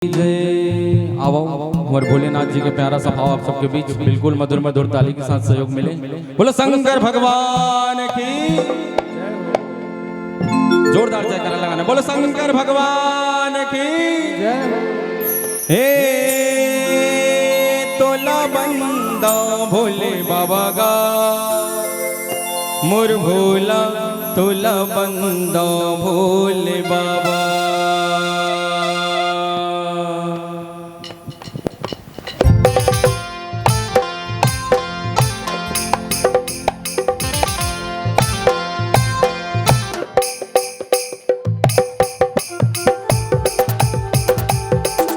जय आओ हमारे भोलेनाथ जी के प्यारा सा भाव आप सबके बीच बिल्कुल मधुर मधुर ताली के साथ सहयोग मिले। बोलो शंकर भगवान की जोरदार जयकारा लगाना। बोलो शंकर भगवान की हे तोला बंदा भोले बाबा का मोर भोला तोला बंदा भोले बाबा।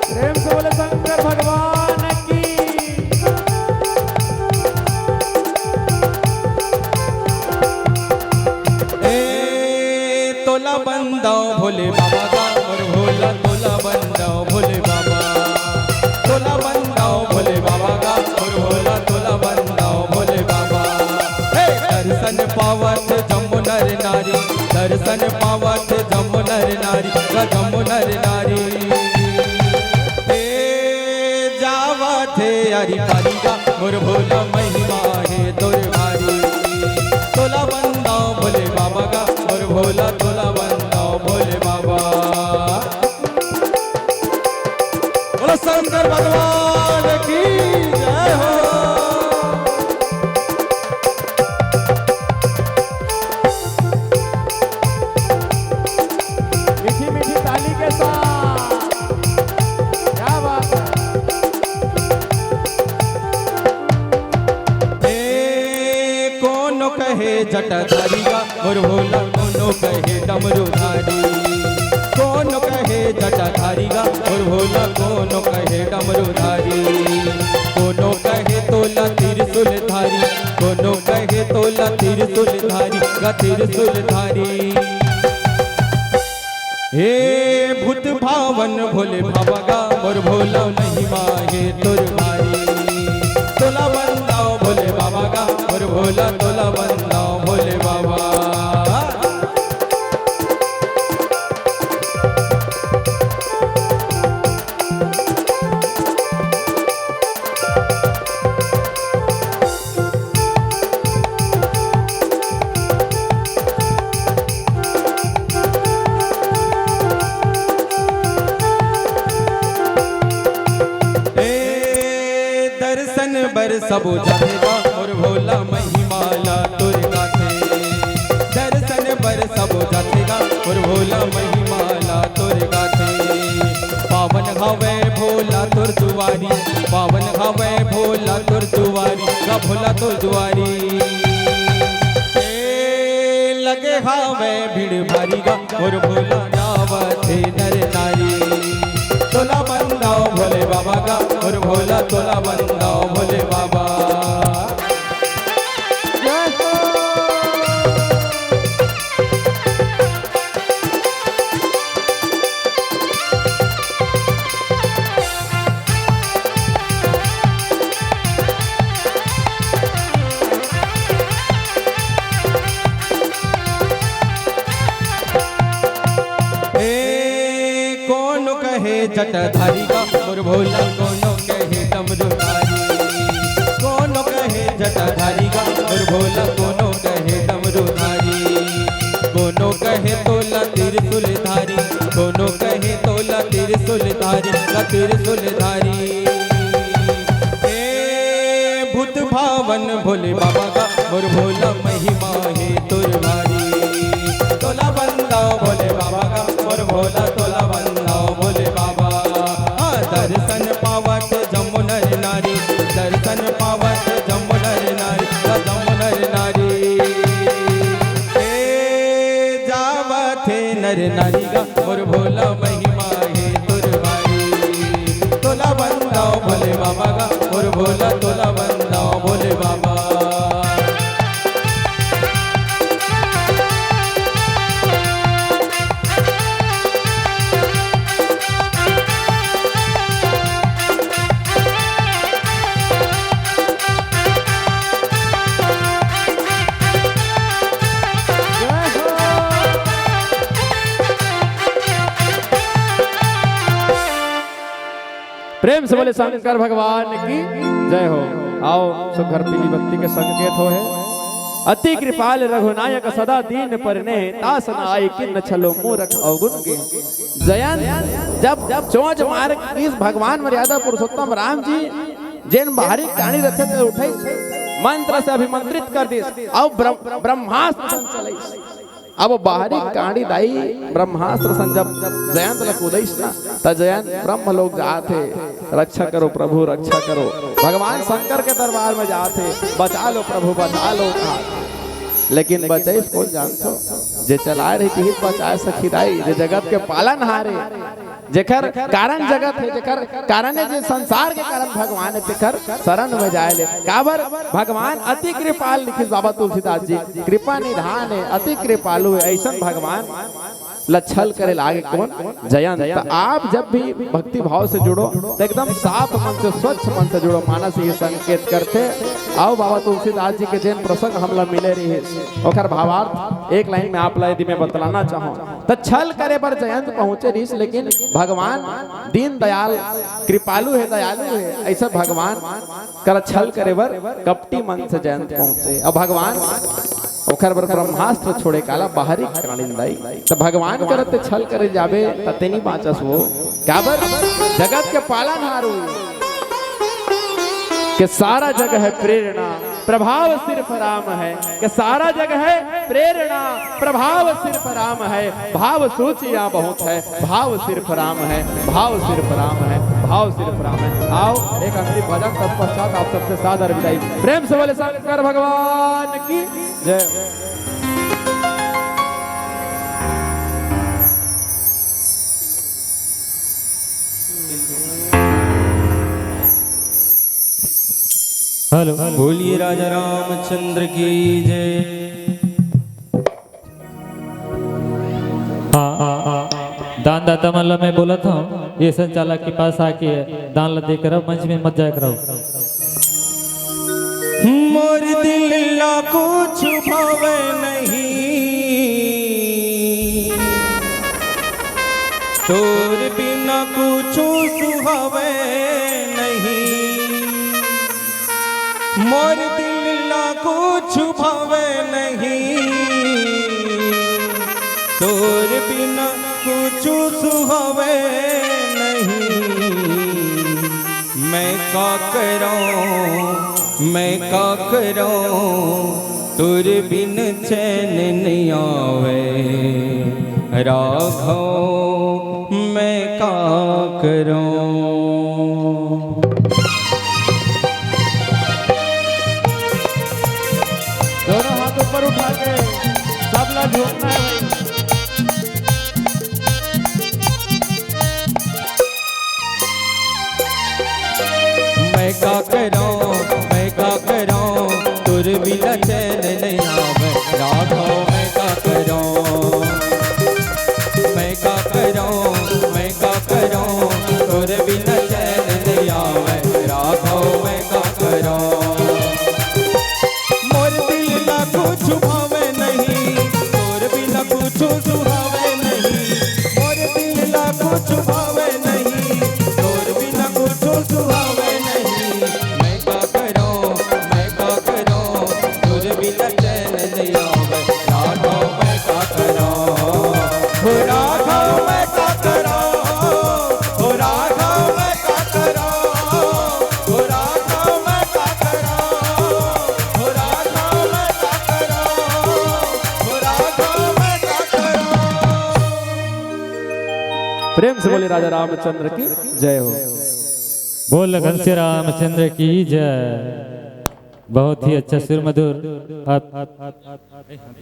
प्रेम से बोले शंकर भगवान की। तोला बंदा भोले बाबा का और भोला तोला बंदा भोले बाबा। तोला बंदा भोले बाबा का और भोला तोला बंदा भोले बाबा। दर्शन पावत जमुनर नारी, दर्शन पावत जमुनर नारी, जमुनर नारी थे यारी पारी का मोर भोला महिमा है तोर भारी। तोला बंदा भोले बाबा का मोर भोला तोला बंदा भोले बाबा। बोलो शंकर भगवान की जय हो। मीठी मीठी ताली के साथ क्या बात है। कोनो कहे जटाधारी का मोर भोला कोनो कहे डमरूधारी। कोनो कहे जटाधारी का मोर भोला कोनो कहे डमरूधारी। कोनो कहे तोला त्रिशूल धारी, कोनो कहे तोला त्रिशूल धारी का त्रिशूल धारी। हे भूत भावन भोले बाबा का मोर भोला महिमा है तोर भारी। तोला बंदा भोले बाबा का और भोला तोला बंदा भोले बाबा। दर्शन बर सब जातेगा और भोला महिमाला तुर गाथे। दर्शन बर सब जातेगा और भोला महिमाला तुर गाथे। पावन हवे भोला तुर दुआरी, पावन हवे भोला तुर दुआरी का भोला तुर दुआरी। लगे हवे भीड़ भारी का और भोला नावथे नर नारी। तोला बंदा भोले बाबा का और भोला तोला बंदा भोले बाबा। कोनो कहे जटाधारी का और भोला कोनो कहे डमरूधारी। कोनो कहे जटाधारी का और भोला कोनो कहे डमरूधारी। कोनो कहे तोला त्रिशूल धारी, कोनो कहे तोला त्रिशूल धारी का त्रिशूल धारी। भूत भावन भोले बाबा का और भोला महिमा है तोर भारी। तोला बंदा भोले बाबा का और भोला तोला बंदा भोले बाबा। दर्शन पावत जमुनर नारी, दर्शन पावत जमुनर नारी, जमुनर नारी जावथे नर नारी का और भोला महिमा है तुर भारी। तोला बंदा भोले बाबा का और भोला तोला बंदा भोले बाबा। प्रेम से बोले शंकर भगवान की जय हो। आओ सुघर पीली बत्ती के संकेत हो है। अति कृपाल रघुनायक सदा दीन परने तास न आई किन्न छलो मूरख अवगुण के। जयंत जब चोंच मार इस भगवान मर्यादा पुरुषोत्तम राम जी जैन बाहरी कहानी रचे थे उठे मंत्र से अभिमंत्रित कर दी अब ब्रह्मास्त्र संचल। अब बाहरी कांडी दाई ब्रह्मास्त्र संजब जयंत लकुदैस ना त जयंत ब्रह्म लोग जाते रक्षा करो प्रभु रक्षा करो। भगवान शंकर के दरबार में जाते बचा लो प्रभु बचा लो। लेकिन बचे कौन जानतो जे चला रही थी बचाए सखीदाई जे जगत के पालन हारे जेकर कारण जगत है जेकर कारण है जे संसार के कारण भगवान है तेकर शरण में जाए ले। काबर भगवान अति कृपाल लिखित बाबा तुलसीदास जी कृपा निधान है अति कृपालु है। ऐसा भगवान लच्छल करे लागे कौन जयंत। तो आप जब भी भक्ति भाव से जुड़ो तो एकदम साफ मन से स्वच्छ मन से जुड़ो। मानस ये संकेत करते आओ बाबा तुलसीदास जी के जैन प्रसंग हमला मिले रही ओकर भावार्थ एक लाइन में आप यदि मैं बतलाना चाहूँ तो छल करे पर जयंत पहुंचे रही। लेकिन भगवान दीन दयाल कृपालु है दयालु है। ऐसा भगवान कर छल करे पर कपटी मन से जयंत पहुंचे। अब भगवान ओखर बर ब्रह्मास्त्र छोड़े काला बाहरी कानिंदाई तो भगवान करते छल करे जाबे तते नहीं बाचस वो। काबर जगत के पालन हारू के सारा जग है प्रेरणा प्रभाव सिर्फ राम है। कि सारा जग है प्रेरणा प्रभाव सिर्फ राम है। भाव सूचियां बहुत है भाव सिर्फ राम है भाव सिर्फ राम है भाव सिर्फ राम है। आओ एक अंतिम भजन तत्पश्चात आप सबसे सादर विदाई। प्रेम से बोले शंकर भगवान की जय। हेलो बोलिए राजा रामचंद्र की जय। हाँ दान दाता मतलब मैं बोला था ये संचालक के पास आके दान दे कर मंच में मत जाया करो। मोर दिल ला कुछ भावे नहीं तोर बिना कुछ सुहावे नहीं। मोर दिल ला कुछ भावे नहीं तोर बिना कुछ सुहावे नहीं। मैं का करूं तोर बिन चैन नहीं आवे राघव मैं का करूं। दोनों हाथ ऊपर उठा के सब ला झूमना है भाई। मैं का करूं तुर बिना चैन नहीं आवे राघव मैं का करूं। मैं का करूं तुर बिना चैन नहीं आवे राघव मैं का करूं। मोर दिल ला कुछ भावे नहीं तोर बिना कुछ सुहावे नहीं। मोर दिल ला कुछ भावे नहीं तोर बिना कुछ सुहावे नहीं। मैं का करूं तोर बिना चैन नहीं आवे राघव मैं का करूं। हो राघव मैं का करूं हो राघव मैं का करूं हो राघव मैं का करूं हो राघव मैं का करूं हो राघव मैं का करूं। प्रेम से बोले राजा रामचंद्र की जय हो। बोल घनश्याम रामचंद्र की जय। बहुत ही अच्छा सुर मधुर आप